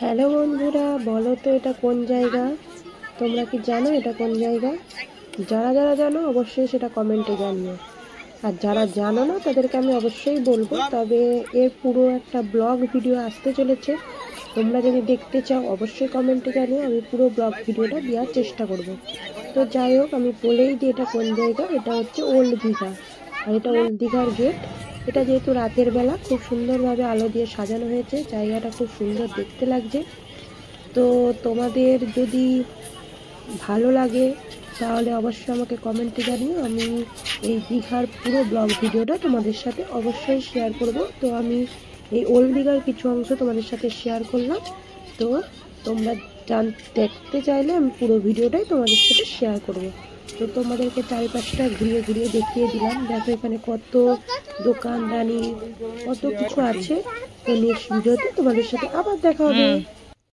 Hello বন্ধুরা, বলো তো এটা কোন জায়গা? তোমরা কি জানো এটা কোন জায়গা? যারা যারা জানো অবশ্যই সেটা কমেন্টে জানিও। আর যারা জানো না তাদেরকে আমি অবশ্যই বলবো, তবে এর পুরো একটা ব্লগ ভিডিও আসতে চলেছে। তোমরা যদি দেখতে চাও অবশ্যই কমেন্টে জানিও, আমি পুরো ব্লগ ভিডিওটা দেওয়ার চেষ্টা করব। তো যাই হোক, আমি বলেই দিই এটা কোন জায়গা। এটা হচ্ছে ওল্ড দীঘা, আর এটা ওল্ড দীঘার গেট। এটা যেহেতু রাতের বেলা খুব সুন্দরভাবে আলো দিয়ে সাজানো হয়েছে, জায়গাটা খুব সুন্দর দেখতে লাগছে। তো তোমাদের যদি ভালো লাগে তাহলে অবশ্যই আমাকে কমেন্টে জানিও, আমি এই দীঘার পুরো ব্লগ ভিডিওটা তোমাদের সাথে অবশ্যই শেয়ার করব। তো আমি এই ওল্ড দীঘার কিছু অংশ তোমাদের সাথে শেয়ার করলাম। তো তোমরা দেখতে চাইলে আমি পুরো ভিডিওটাই তোমাদের সাথে শেয়ার করব। তো তোমাদেরকে চারিপাশটা ঘুরিয়ে ঘুরিয়ে দেখিয়ে দিলাম। দেখো এখানে কত দোকানদানি, কত কিছু আছে। তো নেক্সট ভিডিওতে তোমাদের সাথে আবার দেখা হবে।